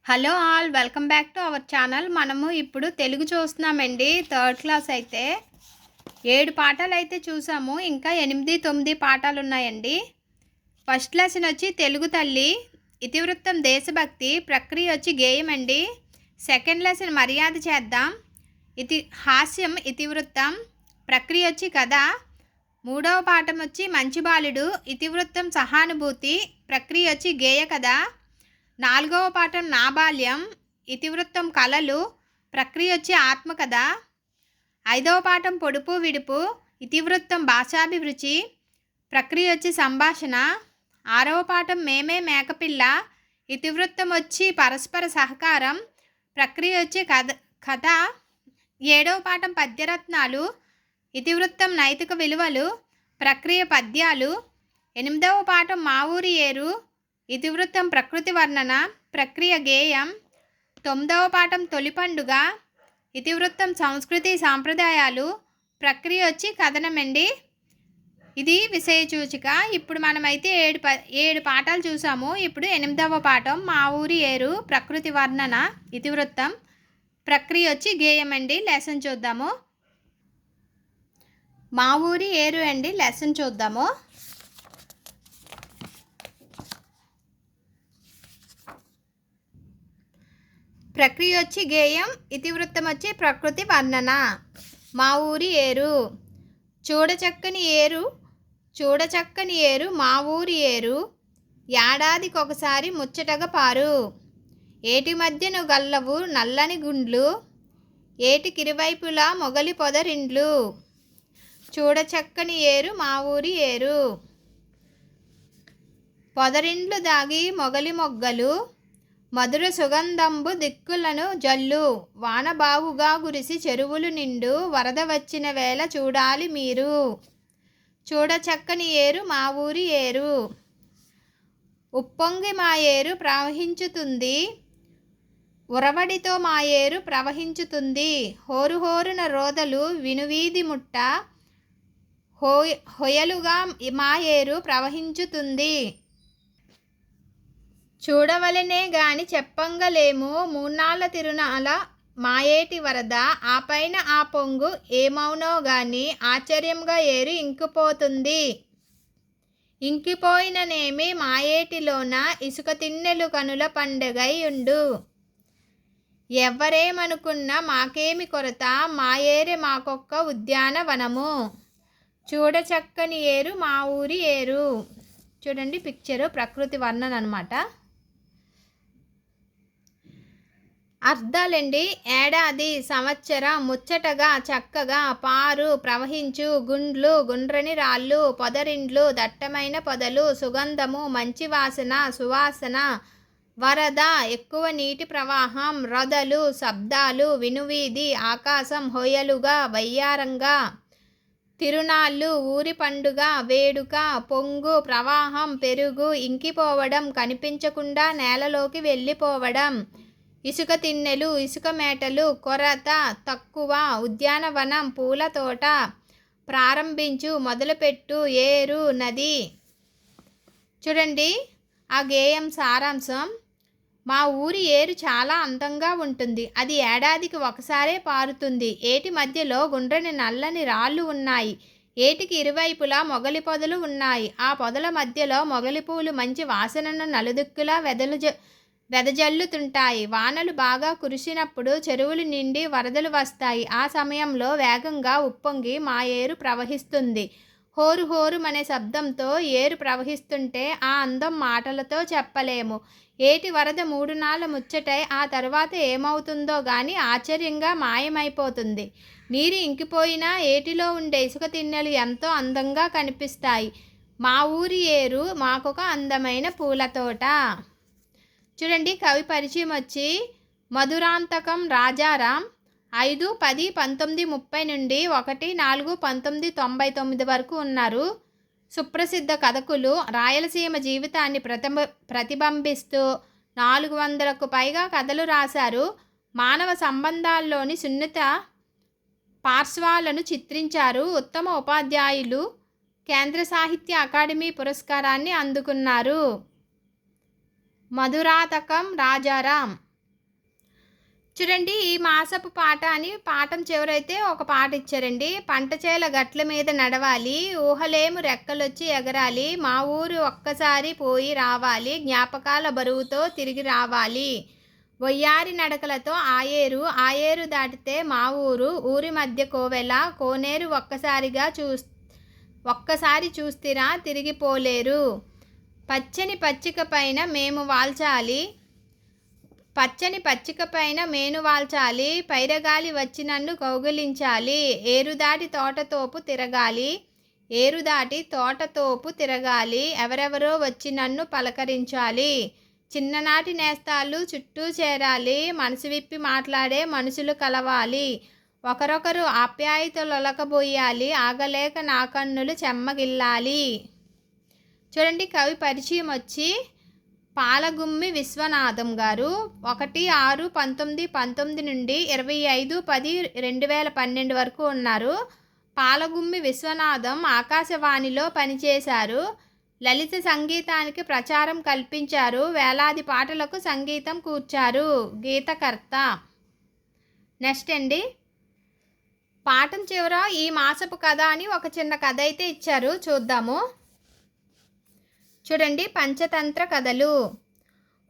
Hello all welcome back to our channel. మనము ఇప్పుడు తెలుగు చూస్తున్నామండి. థర్డ్ క్లాస్ అయితే 7 పాఠాలు అయితే చూసాము. ఇంకా 8, 9 పాఠాలు ఉన్నాయండి. ఫస్ట్ లెసన్ వచ్చి తెలుగు తల్లి, ఇతివృత్తం దేశభక్తి, ప్రక్రియ వచ్చి గేయం అండి. సెకండ్ లెసన్ మర్యాద చేద్దాం, హాస్యం ఇతివృత్తం, ప్రక్రియ వచ్చి కథ. మూడవ పాఠం వచ్చి మంచి బాలుడు, ఇతివృత్తం సహానుభూతి, ప్రక్రియ వచ్చి గేయ కథ. నాలుగవ పాఠం నా బాల్యం, ఇతివృత్తం కళలు, ప్రక్రియ వచ్చి ఆత్మకథ. ఐదవ పాఠం పొడుపు విడుపు, ఇతివృత్తం భాషాభిరుచి, ప్రక్రియ వచ్చి సంభాషణ. ఆరవ పాఠం మేమే మేకపిల్ల, ఇతివృత్తం వచ్చి పరస్పర సహకారం, ప్రక్రియ వచ్చి కథ. ఏడవ పాఠం పద్యరత్నాలు, ఇతివృత్తం నైతిక విలువలు, ప్రక్రియ పద్యాలు. ఎనిమిదవ పాఠం మా ఊరి ఏరు, ఇతివృత్తం ప్రకృతి వర్ణన, ప్రక్రియ గేయం. తొమ్మిదవ పాఠం తొలి పండుగ, ఇతివృత్తం సంస్కృతి సాంప్రదాయాలు, ప్రక్రియ వచ్చి కథనమండి. ఇది విషయ సూచిక. ఇప్పుడు మనమైతే 7 పాఠాలు చూసాము. ఇప్పుడు 8వ పాఠం మా ఊరి ఏరు, ప్రకృతి వర్ణన, ఇతివృత్తం, ప్రక్రియ వచ్చి గేయం అండి. లెసన్ చూద్దాము. మా ఊరి ఏరు అండి. లెసన్ చూద్దాము. ప్రక్రియ వచ్చి గేయం, ఇతివృత్తం వచ్చి ప్రకృతి వర్ణన. మా ఊరి ఏరు, చూడచక్కని ఏరు, చూడచక్కని ఏరు మా ఊరి ఏరు, ఏడాదికొకసారి ముచ్చటగా పారు, ఏటి మధ్యను గల్లవు నల్లని గుండ్లు, ఏటికిరువైపులా మొగలి పొదరిండ్లు, చూడచక్కని ఏరు మా ఊరి ఏరు, పొదరిండ్లు దాగి మొగలి మొగ్గలు, మధుర సుగంధంబు దిక్కులను జల్లు, వానబావుగా గురిసి చెరువులు నిండు, వరద వచ్చిన వేళ చూడాలి మీరు, చూడచక్కని ఏరు మా ఊరి ఏరు, ఉప్పొంగి మా ఏరు ప్రవహించుతుంది, ఉరవడితో మా ఏరు ప్రవహించుతుంది, హోరుహోరున రోదలు వినువీధి ముట్ట, హొయలుగా మా ఏరు ప్రవహించుతుంది, చూడవలనే గాని చెప్పంగలేము మూన్నాళ్ళ తిరునాల మాయేటి వరద, ఆ పైన ఆ పొంగు ఏమౌనో గాని ఆశ్చర్యంగా ఏరు ఇంకిపోతుంది, ఇంకిపోయిననేమి మాయేటిలోన ఇసుక తిన్నెలు కనుల పండుగై ఉండు, ఎవ్వరేమనుకున్నా మాకేమి కొరత మా ఏరే మాకొక్క ఉద్యానవనము, చూడచక్కని ఏరు మా ఊరి ఏరు. చూడండి పిక్చరు, ప్రకృతి వర్ణన అనమాట. అర్థాలండి. ఏడాది, సంవత్సరం, ముచ్చటగా, చక్కగా, పారు, ప్రవహించు, గుండ్లు, గుండ్రని రాళ్ళు, పొదరిండ్లు, దట్టమైన పొదలు, సుగంధము, మంచి వాసన, సువాసన, వరద, ఎక్కువ నీటి ప్రవాహం, రొదలు, శబ్దాలు, వినువీధి, ఆకాశం, హొయలుగా, వయ్యారంగా, తిరునాళ్ళు, ఊరి పండుగ, వేడుక, పొంగు, ప్రవాహం, పెరుగు, ఇంకిపోవడం, కనిపించకుండా నేలలోకి వెళ్ళిపోవడం, ఇసుక తిన్నెలు, ఇసుక మేటలు, కొరత, తక్కువ, ఉద్యానవనం, పూల తోట, ప్రారంభించు, మొదలుపెట్టు, ఏరు, నది. చూడండి ఆ గేయం సారాంశం. మా ఊరి ఏరు చాలా అందంగా ఉంటుంది. అది ఏడాదికి ఒకసారే పారుతుంది. ఏటి మధ్యలో గుండ్రని నల్లని రాళ్ళు ఉన్నాయి. ఏటికి ఇరువైపులా మొగలి పొదలు ఉన్నాయి. ఆ పొదల మధ్యలో మొగలి పూలు మంచి వాసనను నలుదిక్కులా వెదజల్లుతుంటాయి. వానలు బాగా కురిసినప్పుడు చెరువులు నిండి వరదలు వస్తాయి. ఆ సమయంలో వేగంగా ఉప్పొంగి మా ఏరు ప్రవహిస్తుంది. హోరు హోరుమనే శబ్దంతో ఏరు ప్రవహిస్తుంటే ఆ అందం మాటలతో చెప్పలేము. ఏటి వరద 3 నాళ్ళ ముచ్చటై ఆ తర్వాత ఏమవుతుందో గాని ఆశ్చర్యంగా మాయమైపోతుంది. నీరు ఇంకిపోయినా ఏటిలో ఉండే ఇసుక తిన్నెలు ఎంతో అందంగా కనిపిస్తాయి. మా ఊరి ఏరు మాకొక అందమైన పూలతోట. చూడండి కవి పరిచయం వచ్చి మధురాంతకం రాజారాం 5-10-1930 నుండి 1-4-1999 వరకు ఉన్నారు. సుప్రసిద్ధ కథకులు. రాయలసీమ జీవితాన్ని ప్రతిబింబిస్తూ 400కు పైగా కథలు రాశారు. మానవ సంబంధాల్లోని సున్నిత పార్శ్వాలను చిత్రించారు. ఉత్తమ ఉపాధ్యాయులు. కేంద్ర సాహిత్య అకాడమీ పురస్కారాన్ని అందుకున్నారు. మధురాంతకం రాజారాం. చూడండి, ఈ మాసపు పాట అని పాఠం చివరైతే ఒక పాట ఇచ్చారండి. పంట చేల గట్ల మీద నడవాలి, ఊహలేము రెక్కలొచ్చి ఎగరాలి, మా ఊరు ఒక్కసారి పోయి రావాలి, జ్ఞాపకాల బరువుతో తిరిగి రావాలి, వయ్యారి నడకలతో ఆయేరు, ఆయేరు దాటితే మా ఊరు, ఊరి మధ్య కోవెల, కోనేరు ఒక్కసారి చూస్తిరా తిరిగిపోలేరు, పచ్చని పచ్చిక పైన మేము వాల్చాలి, పచ్చని పచ్చిక పైన మేను వాల్చాలి, పైరగాలి వచ్చి నన్ను కౌగిలించాలి, ఏరుదాటి తోటతోపు తిరగాలి, ఎవరెవరో వచ్చి నన్ను పలకరించాలి, చిన్ననాటి నేస్తాలు చుట్టూ చేరాలి, మనసు విప్పి మాట్లాడే మనుషులు కలవాలి, ఒకరొకరు ఆప్యాయతలొలకబోయాలి, ఆగలేక నా కన్నులు చెమ్మగిల్లాలి. చూడండి, కవి పరిచయం వచ్చి పాలగుమ్మి విశ్వనాథం గారు 1/6/1919 నుండి 25/10/2012 వరకు ఉన్నారు. పాలగుమ్మి విశ్వనాథం ఆకాశవాణిలో పనిచేశారు. లలిత సంగీతానికి ప్రచారం కల్పించారు. వేలాది పాటలకు సంగీతం కూర్చారు. గీతకర్త. నెక్స్ట్ అండి, పాఠం చివర ఈ మాసపు కథ అని ఒక చిన్న కథ అయితే ఇచ్చారు, చూద్దాము. చూడండి, పంచతంత్ర కథలు.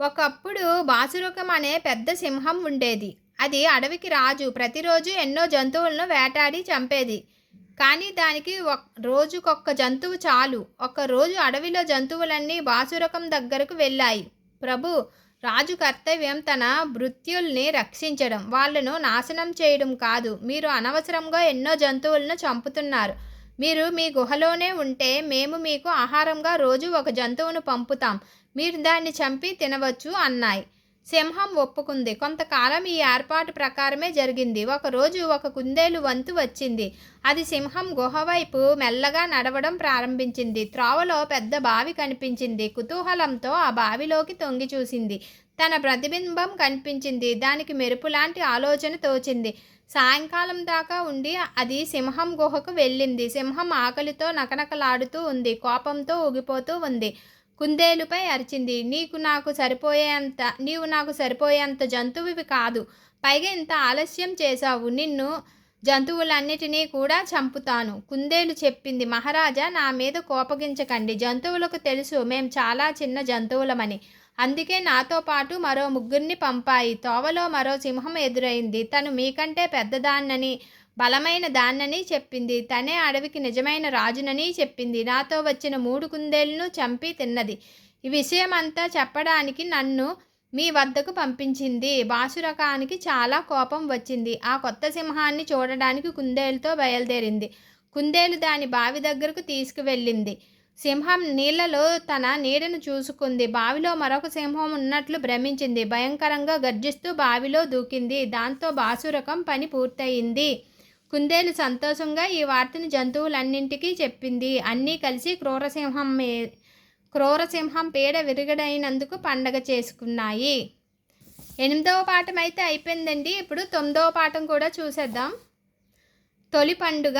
ఒకప్పుడు బాసురకం అనే పెద్ద సింహం ఉండేది. అది అడవికి రాజు. ప్రతిరోజు ఎన్నో జంతువులను వేటాడి చంపేది. కానీ దానికి రోజుకొక్క జంతువు చాలు. ఒకరోజు అడవిలో జంతువులన్నీ బాసురకం దగ్గరకు వెళ్ళాయి. ప్రభు, రాజు కర్తవ్యం తన భృత్యుల్ని రక్షించడం, వాళ్ళను నాశనం చేయడం కాదు. మీరు అనవసరంగా ఎన్నో జంతువులను చంపుతున్నారు. మీరు మీ గుహలోనే ఉంటే మేము మీకు ఆహారంగా రోజు ఒక జంతువును పంపుతాం. మీరు దాన్ని చంపి తినవచ్చు అన్నాయి. సింహం ఒప్పుకుంది. కొంతకాలం ఈ ఏర్పాటు ప్రకారమే జరిగింది. ఒకరోజు ఒక కుందేలు వంతు వచ్చింది. అది సింహం గుహ వైపు మెల్లగా నడవడం ప్రారంభించింది. త్రోవలో పెద్ద బావి కనిపించింది. కుతూహలంతో ఆ బావిలోకి తొంగి చూసింది. తన ప్రతిబింబం కనిపించింది. దానికి మెరుపులాంటి ఆలోచన తోచింది. సాయంకాలం దాకా ఉండి అది సింహం గుహకు వెళ్ళింది. సింహం ఆకలితో నకనకలాడుతూ ఉంది. కోపంతో ఊగిపోతూ ఉంది. కుందేలుపై అరిచింది. నీవు నాకు సరిపోయేంత జంతువువి కాదు. పైగా ఇంత ఆలస్యం చేశావు. నిన్ను జంతువులన్నిటినీ కూడా చంపుతాను. కుందేలు చెప్పింది, మహారాజా, నా మీద కోపగించకండి. జంతువులకు తెలుసు మేం చాలా చిన్న జంతువులమని. అందుకే నాతో పాటు మరో ముగ్గురిని పంపాయి. తోవలో మరో సింహం ఎదురైంది. తను మీకంటే పెద్దదాన్నని, బలమైన దాన్నని చెప్పింది. తనే అడవికి నిజమైన రాజునని చెప్పింది. నాతో వచ్చిన 3 కుందేళ్లను చంపి తిన్నది. ఈ విషయమంతా చెప్పడానికి నన్ను మీ వద్దకు పంపించింది. బాసురకానికి చాలా కోపం వచ్చింది. ఆ కొత్త సింహాన్ని చూడడానికి కుందేలుతో బయలుదేరింది. కుందేలు దాని బావి దగ్గరకు తీసుకువెళ్ళింది. సింహం నీళ్లలో తన నీడను చూసుకుంది. బావిలో మరొక సింహం ఉన్నట్లు భ్రమించింది. భయంకరంగా గర్జిస్తూ బావిలో దూకింది. దాంతో బాసురకం పని పూర్తయింది. కుందేలు సంతోషంగా ఈ వార్తను జంతువులన్నింటికీ చెప్పింది. అన్నీ కలిసి క్రూరసింహం పీడ విరగడైనందుకు పండగ చేసుకున్నాయి. 8వ పాఠం అయితే అయిపోయిందండి. ఇప్పుడు 9వ పాఠం కూడా చూసేద్దాం. తొలి పండుగ.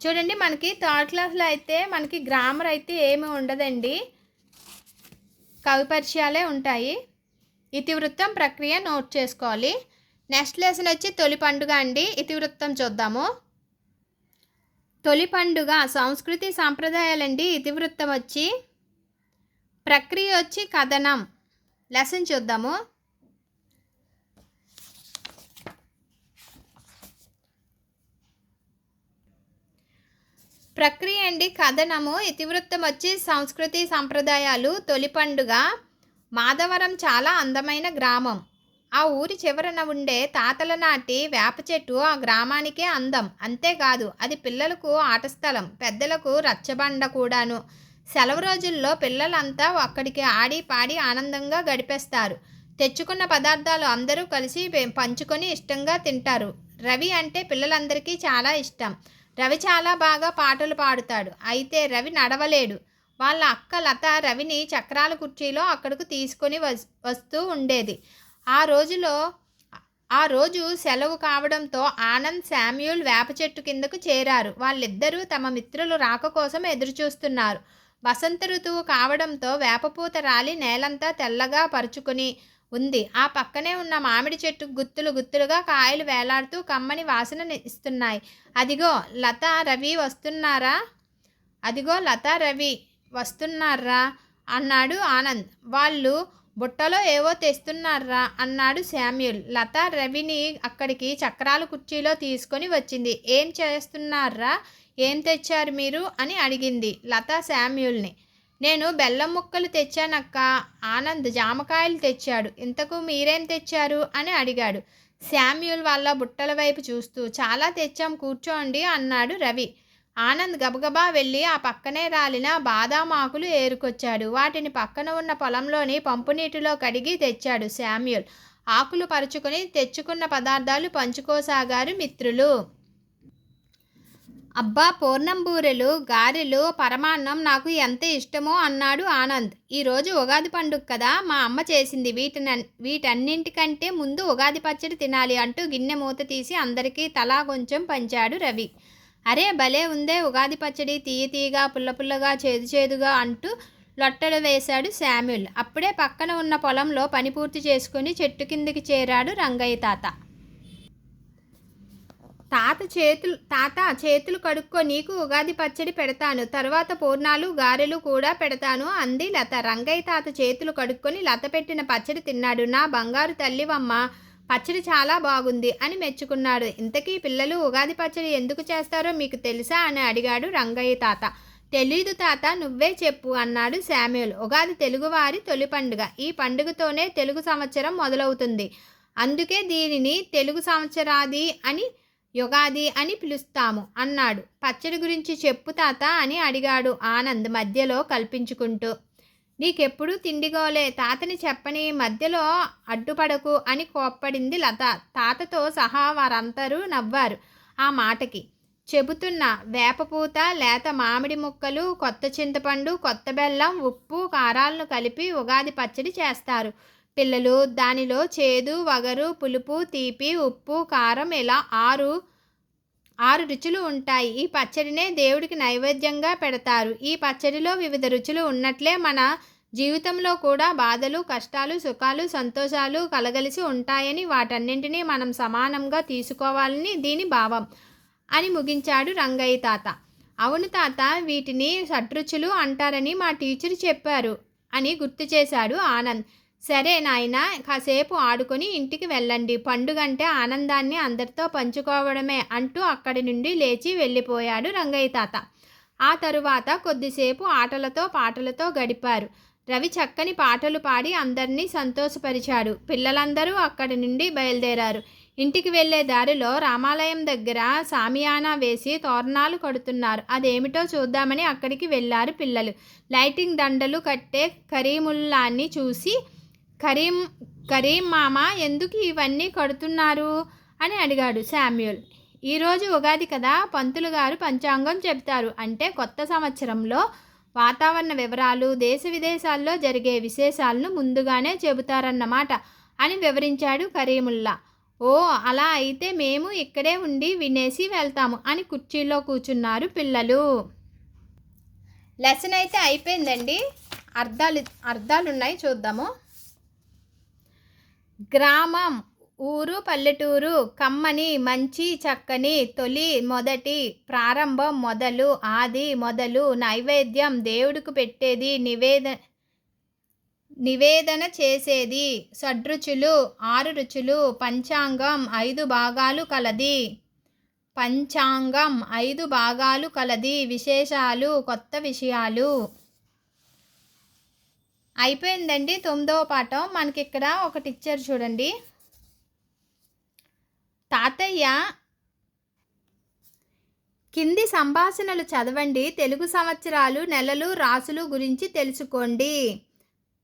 చూడండి, మనకి 3rd క్లాస్లో అయితే మనకి గ్రామర్ అయితే ఏమీ ఉండదండి. కవి పరిచయాలే ఉంటాయి. ఇతివృత్తం, ప్రక్రియ నోట్ చేసుకోవాలి. నెక్స్ట్ లెసన్ వచ్చి తొలి పండుగ అండి. ఇతివృత్తం చూద్దాము. తొలి పండుగ సంస్కృతి సాంప్రదాయాలండి. ఇతివృత్తం వచ్చి, ప్రక్రియ వచ్చి కథనం. లెసన్ చూద్దాము. ప్రక్రియ అండి కథనము. ఇతివృత్తం వచ్చి సంస్కృతి సంప్రదాయాలు. తొలి పండుగ. మాధవరం చాలా అందమైన గ్రామం. ఆ ఊరి చివరన ఉండే తాతల నాటి వేప చెట్టు ఆ గ్రామానికే అందం. అంతేకాదు అది పిల్లలకు ఆట స్థలం, పెద్దలకు రచ్చబండ కూడాను. సెలవు రోజుల్లో పిల్లలంతా అక్కడికి ఆడి పాడి ఆనందంగా గడిపేస్తారు. తెచ్చుకున్న పదార్థాలు అందరూ కలిసి పంచుకొని ఇష్టంగా తింటారు. రవి అంటే పిల్లలందరికీ చాలా ఇష్టం. రవి చాలా బాగా పాటలు పాడుతాడు. అయితే రవి నడవలేడు. వాళ్ళ అక్క లత రవిని చక్రాల కుర్చీలో అక్కడకు తీసుకొని వస్తూ ఉండేది. ఆ రోజు సెలవు కావడంతో ఆనంద్, శామ్యూల్ వేప చెట్టు కిందకు చేరారు. వాళ్ళిద్దరూ తమ మిత్రులు రాక కోసం ఎదురుచూస్తున్నారు. వసంత ఋతువు కావడంతో వేపపూత రాలి నేలంతా తెల్లగా పరుచుకుని ఉంది. ఆ పక్కనే ఉన్న మామిడి చెట్టు గుత్తులు గుత్తులుగా కాయలు వేలాడుతూ కమ్మని వాసన ఇస్తున్నాయి. అదిగో లత రవి వస్తున్నారా, అదిగో లత రవి వస్తున్నారా అన్నాడు ఆనంద్. వాళ్ళు బుట్టలో ఏవో తెస్తున్నారా అన్నాడు శామ్యూల్. లత రవిని అక్కడికి చక్రాల కుర్చీలో తీసుకొని వచ్చింది. ఏం చేస్తున్నారా, ఏం తెచ్చారు మీరు అని అడిగింది లత శామ్యూల్ని. నేను బెల్లం ముక్కలు తెచ్చానక్క, ఆనంద్ జామకాయలు తెచ్చాడు. ఇంతకు మీరేం తెచ్చారు అని అడిగాడు శామ్యూల్ వాళ్ళ బుట్టల వైపు చూస్తూ. చాలా తెచ్చాం, కూర్చోండి అన్నాడు రవి. ఆనంద్ గబగబా వెళ్ళి ఆ పక్కనే రాలిన బాదాం ఆకులు ఏరుకొచ్చాడు. వాటిని పక్కన ఉన్న పొలంలోని పంపు నీటిలో కడిగి తెచ్చాడు శామ్యూల్. ఆకులు పరుచుకొని తెచ్చుకున్న పదార్థాలు పంచుకోసాగారు మిత్రులు. అబ్బా, పూర్ణం బూరెలు, గారెలు, పరమాన్నం నాకు ఎంత ఇష్టమో అన్నాడు ఆనంద్. ఈరోజు ఉగాది పండుగ కదా, మా అమ్మ చేసింది. వీటన్నింటికంటే ముందు ఉగాది పచ్చడి తినాలి అంటూ గిన్నె మూత తీసి అందరికీ తలా కొంచెం పంచాడు రవి. అరే భలే ఉందే ఉగాది పచ్చడి, తీయ తీయగా, పుల్ల పుల్లగా, చేదు చేదుగా అంటూ లొట్టలు వేశాడు శామ్యూల్. అప్పుడే పక్కన ఉన్న పొలంలో పని పూర్తి చేసుకుని చెట్టు కిందికి చేరాడు రంగయ్య తాత. తాత చేతులు కడుక్కో, నీకు ఉగాది పచ్చడి పెడతాను, తర్వాత పూర్ణాలు గారెలు కూడా పెడతాను అంది లత. రంగయ్య తాత చేతులు కడుక్కొని లత పెట్టిన పచ్చడి తిన్నాడు. నా బంగారు తల్లివమ్మ, పచ్చడి చాలా బాగుంది అని మెచ్చుకున్నాడు. ఇంతకీ పిల్లలు ఉగాది పచ్చడి ఎందుకు చేస్తారో మీకు తెలుసా అని అడిగాడు రంగయ్య తాత. తెలీదు తాత, నువ్వే చెప్పు అన్నాడు శామ్యూల్. ఉగాది తెలుగువారి తొలి పండుగ. ఈ పండుగతోనే తెలుగు సంవత్సరం మొదలవుతుంది. అందుకే దీనిని తెలుగు సంవత్సరాది అని, యుగాది అని పిలుస్తాము అన్నాడు. పచ్చడి గురించి చెప్పు తాత అని అడిగాడు ఆనంద్ మధ్యలో కల్పించుకుంటూ. నీకెప్పుడు తిండిగోలే, తాతని చెప్పని, మధ్యలో అడ్డుపడకు అని కోప్పడింది లత. తాతతో సహా వారందరూ నవ్వారు ఆ మాటకి. చెబుతున్న వేపపూత, లేత మామిడి ముక్కలు, కొత్త చింతపండు, కొత్త బెల్లం, ఉప్పు, కారాలను కలిపి ఉగాది పచ్చడి చేస్తారు పిల్లలు. దానిలో చేదు, వగరు, పులుపు, తీపి, ఉప్పు, కారం ఇలా ఆరు రుచులు ఉంటాయి. ఈ పచ్చడినే దేవుడికి నైవేద్యంగా పెడతారు. ఈ పచ్చడిలో వివిధ రుచులు ఉన్నట్లే మన జీవితంలో కూడా బాధలు, కష్టాలు, సుఖాలు, సంతోషాలు కలగలిసి ఉంటాయని, వాటన్నింటినీ మనం సమానంగా తీసుకోవాలని దీని భావం అని ముగించాడు రంగయ్య తాత. అవును తాత, వీటిని షడ్రుచులు అంటారని మా టీచర్ చెప్పారు అని గుర్తు చేశాడు ఆనంద్. సరే నాయనా, కాసేపు ఆడుకొని ఇంటికి వెళ్ళండి. పండుగంటే ఆనందాన్ని అందరితో పంచుకోవడమే అంటూ అక్కడి నుండి లేచి వెళ్ళిపోయాడు రంగయ్య తాత. ఆ తరువాత కొద్దిసేపు ఆటలతో పాటలతో గడిపారు. రవి చక్కని పాటలు పాడి అందరినీ సంతోషపరిచాడు. పిల్లలందరూ అక్కడి నుండి బయలుదేరారు. ఇంటికి వెళ్లే దారిలో రామాలయం దగ్గర సామియానా వేసి తోరణాలు కడుతున్నారు. అదేమిటో చూద్దామని అక్కడికి వెళ్ళారు పిల్లలు. లైటింగ్ దండలు కట్టే కరీముల్లాని చూసి, కరీం మామ, ఎందుకు ఇవన్నీ కడుతున్నారు అని అడిగాడు శామ్యూల్. ఈరోజు ఉగాది కదా, పంతులు గారు పంచాంగం చెబుతారు. అంటే కొత్త సంవత్సరంలో వాతావరణ వివరాలు, దేశ విదేశాల్లో జరిగే విశేషాలను ముందుగానే చెబుతారన్నమాట అని వివరించాడు కరీముల్లా. ఓ అలా అయితే మేము ఇక్కడే ఉండి వినేసి వెళ్తాము అని కుర్చీలో కూర్చున్నారు పిల్లలు. లెసన్ అయితే అయిపోయిందండి. అర్థాలున్నాయి, చూద్దాము. గ్రామం, ఊరు, పల్లెటూరు, కమ్మని, మంచి, చక్కని, తొలి, మొదటి, ప్రారంభం, మొదలు, ఆది, మొదలు, నైవేద్యం, దేవుడికి పెట్టేది, నివేదన చేసేది, షడ్రుచులు, 6 రుచులు, పంచాంగం 5 భాగాలు కలది. పంచాంగం 5 భాగాలు కలది, విశేషాలు, కొత్త విషయాలు. అయిపోయిందండి 9వ పాఠం. మనకి ఇక్కడ ఒకటి ఇచ్చారు చూడండి. తాతయ్య, కింది సంభాషణలు చదవండి, తెలుగు సంవత్సరాలు, నెలలు, రాసులు గురించి తెలుసుకోండి.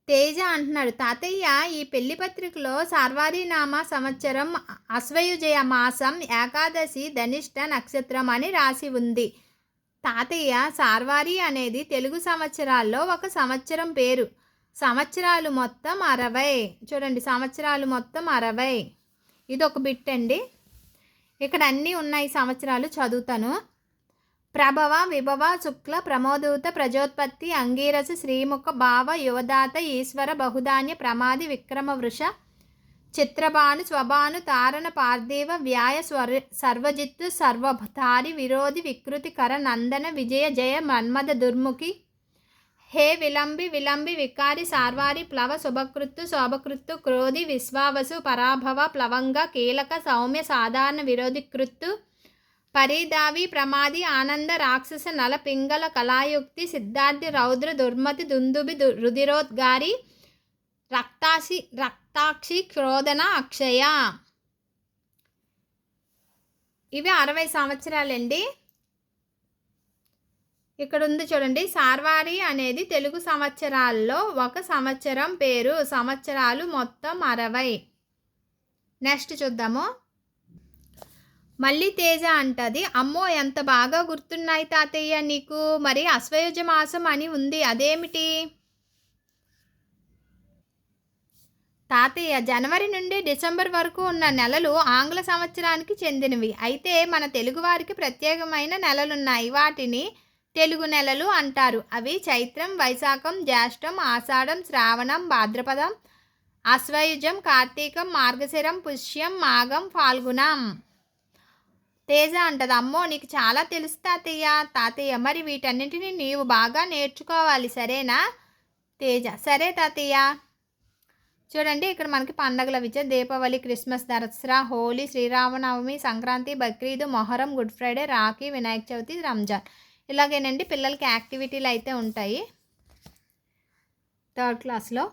తేజ అంటున్నాడు, తాతయ్య ఈ పెళ్లి పత్రికలో సార్వరీనామ సంవత్సరం అశ్వయుజయ మాసం ఏకాదశి ధనిష్ట నక్షత్రం అని రాసి ఉంది. తాతయ్య, సార్వారి అనేది తెలుగు సంవత్సరాల్లో ఒక సంవత్సరం పేరు. సంవత్సరాలు మొత్తం 60. చూడండి, సంవత్సరాలు మొత్తం 60. ఇది ఒక బిట్ అండి. ఇక్కడ అన్నీ ఉన్నాయి సంవత్సరాలు, చదువుతాను. ప్రభవ విభవ శుక్ల ప్రమోదూత ప్రజోత్పత్తి అంగీరస శ్రీముఖ భావ యువదాత ఈశ్వర బహుధాన్య ప్రమాది విక్రమ వృష చిత్రభాను స్వభాను తారణ పార్థివ వ్యాయ సర్వజిత్తు సర్వధారి విరోధి వికృతి కర నందన విజయ జయ మన్మద దుర్ముఖి హే విలంబి వికారి సార్వారి ప్లవ శుభకృత్తు శోభకృత్తు క్రోధి విశ్వావసు పరాభవ ప్లవంగ కీలక సౌమ్య సాధారణ విరోధికృత్తు పరిదావి ప్రమాది ఆనంద రాక్షస నల పింగళ కళాయుక్తి సిద్ధార్థి రౌద్ర దుర్మతి దుందుబి రుధిరోద్గారి రక్తాక్షి క్రోధన అక్షయ. ఇవి 60 సంవత్సరాలండి. ఇక్కడ ఉంది చూడండి, సార్వారి అనేది తెలుగు సంవత్సరాల్లో ఒక సంవత్సరం పేరు. సంవత్సరాలు మొత్తం 60. నెక్స్ట్ చూద్దాము. మళ్ళీ తేజ అంటది, అమ్మో ఎంత బాగా గుర్తున్నాయి తాతయ్య నీకు. మరి అశ్వయుజ మాసం అని ఉంది, అదేమిటి తాతయ్య? జనవరి నుండి డిసెంబర్ వరకు ఉన్న నెలలు ఆంగ్ల సంవత్సరానికి చెందినవి. అయితే మన తెలుగువారికి ప్రత్యేకమైన నెలలున్నాయి. వాటిని తెలుగు నెలలు అంటారు. అవి చైత్రం, వైశాఖం, జ్యేష్టం, ఆషాఢం, శ్రావణం, భాద్రపదం, అశ్వయుజం, కార్తీకం, మార్గశిరం, పుష్యం, మాఘం, ఫాల్గుణం. తేజ అంటది, అమ్మో నీకు చాలా తెలుసు తాతయ్య. తాతయ్య మరి వీటన్నిటిని నీవు బాగా నేర్చుకోవాలి, సరేనా? తేజ సరే తాతయ్య. చూడండి, ఇక్కడ మనకి పండగల విజయ Deepavali, Christmas, Dasara, Holi, Sriramanavami, Sankranti, Bakrid, Muharram, good Friday, Rakhi, Vinayaka Chavithi, Ramzan. ఇలాగేనండి పిల్లలకి యాక్టివిటీలు అయితే ఉంటాయి 3rd క్లాస్లో.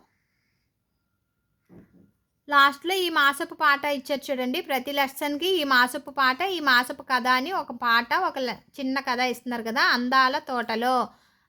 లాస్ట్లో ఈ మాసపు పాట ఇచ్చారు చూడండి. ప్రతి లెసన్కి ఈ మాసపు పాట, ఈ మాసపు కథ అని ఒక పాట, ఒక చిన్న కథ ఇస్తున్నారు కదా.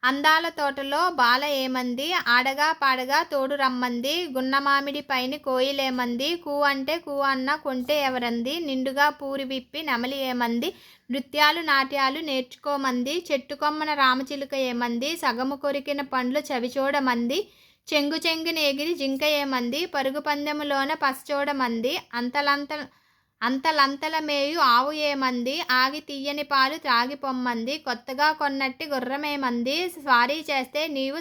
అందాల తోటలో బాల ఏమంది, ఆడగా పాడగా తోడు రమ్మంది, గున్నమామిడి పైన కోయిలేమంది, కూ అంటే కూ అన్న కొంటే ఎవరంది, నిండుగా పూరి విప్పి నెమలి ఏమంది, నృత్యాలు నాట్యాలు నేర్చుకోమంది, చెట్టు కొమ్మన రామచిలుక ఏమంది, సగము కొరికిన పండ్లు చవిచూడమంది, చెంగుని ఎగిరి జింక ఏమంది, పరుగు పందెములోన పసచూడమంది, అంతలంతల మేయు ఆవు ఏమంది, ఆగి తీయని పాలు త్రాగి పొమ్మంది, కొత్తగా కొన్నట్టి గుర్రమేమంది, స్వారీ చేస్తే నీవు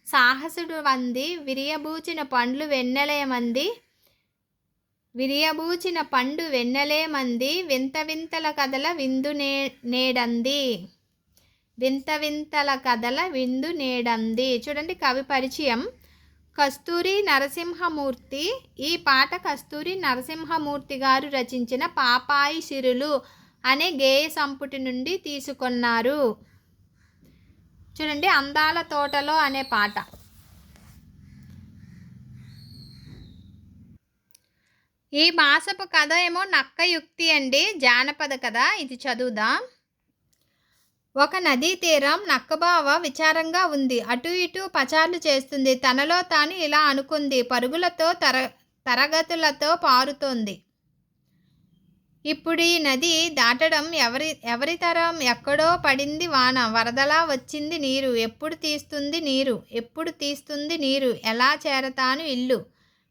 సాహసుడు వంది, విరియబూచిన పండు వెన్నెలేమంది, వింత వింతల కథల విందు నేడంది. చూడండి కవి పరిచయం. కస్తూరి నరసింహమూర్తి. ఈ పాట కస్తూరి నరసింహమూర్తి గారు రచించిన పాపాయి సిరులు అనే గేయ సంపుటి నుండి తీసుకున్నారు. చూడండి, అందాల తోటలో అనే పాట. ఈ మాసపు కథ ఏమో నక్క యుక్తి అండి, జానపద కథ. ఇది చదువుదాం. ఒక నదీ తీరం. నక్కబావ విచారంగా ఉంది. అటు ఇటు పచార్లు చేస్తుంది. తనలో తాను ఇలా అనుకుంది, పరుగులతో తరగతులతో పారుతోంది. ఇప్పుడు ఈ నది దాటడం ఎవరి తరం? ఎక్కడో పడింది వాన, వరదలా వచ్చింది నీరు. ఎప్పుడు తీస్తుంది నీరు? ఎలా చేరతాను ఇల్లు?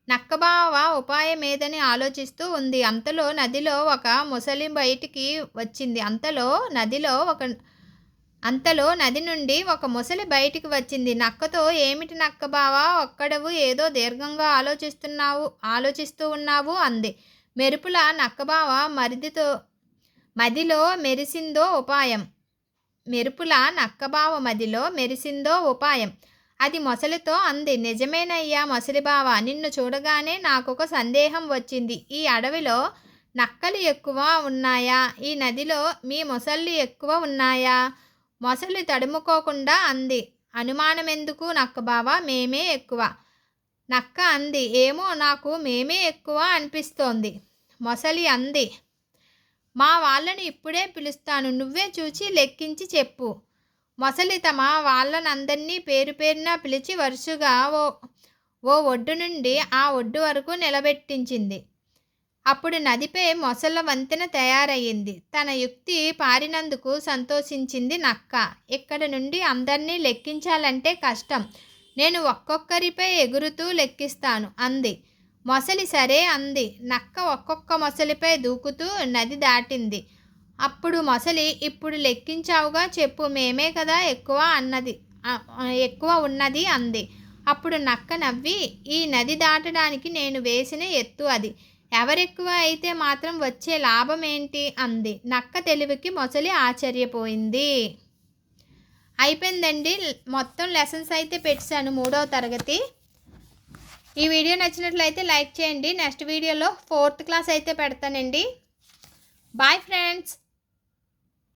నక్కబావ ఉపాయమేదని ఆలోచిస్తూ ఉంది. అంతలో నదిలో ఒక ముసలి బయటికి వచ్చింది. అంతలో నది నుండి ఒక ముసలి బయటికి వచ్చింది. నక్కతో, ఏమిటి నక్కబావా, ఒక్కడవు ఏదో దీర్ఘంగా ఆలోచిస్తూ ఉన్నావు అంది. మెరుపుల నక్కబావ మదిలో మెరిసిందో ఉపాయం. అది మొసలితో అంది, నిజమేనయ్యా మొసలిబావా, నిన్ను చూడగానే నాకొక సందేహం వచ్చింది. ఈ అడవిలో నక్కలు ఎక్కువ ఉన్నాయా? ఈ నదిలో మీ మొసళ్ళు ఎక్కువ ఉన్నాయా? మొసలి తడుముకోకుండా అంది, అనుమానమెందుకు నక్కబావా, మేమే ఎక్కువ. నక్క అంది, ఏమో నాకు మేమే ఎక్కువ అనిపిస్తోంది. మొసలి అంది, మా వాళ్ళని ఇప్పుడే పిలుస్తాను, నువ్వే చూచి లెక్కించి చెప్పు. మొసలి తమ వాళ్ళనందరినీ పేరు పేరున పిలిచి వరుసగా ఓ ఒడ్డు నుండి ఆ ఒడ్డు వరకు నిలబెట్టించింది. అప్పుడు నదిపై మొసళ్ళ వంతెన తయారయ్యింది. తన యుక్తి పారినందుకు సంతోషించింది నక్క. ఇక్కడ నుండి అందరినీ లెక్కించాలంటే కష్టం, నేను ఒక్కొక్కరిపై ఎగురుతూ లెక్కిస్తాను అంది. మొసలి సరే అంది. నక్క ఒక్కొక్క మొసలిపై దూకుతూ నది దాటింది. అప్పుడు మొసలి, ఇప్పుడు లెక్కించావుగా చెప్పు, మేమే కదా ఎక్కువ ఉన్నది అంది. అప్పుడు నక్క నవ్వి, ఈ నది దాటడానికి నేను వేసిన ఎత్తు అది, ఎవరెక్కువ అయితే మాత్రం వచ్చే లాభం ఏంటి అంది. నక్క తెలివికి మొసలి ఆశ్చర్యపోయింది. అయిపోయిందండి, మొత్తం లెసన్స్ అయితే పెట్టాను 3వ తరగతి. ఈ వీడియో నచ్చినట్లయితే లైక్ చేయండి. నెక్స్ట్ వీడియోలో 4th క్లాస్ అయితే పెడతానండి. Bye friends.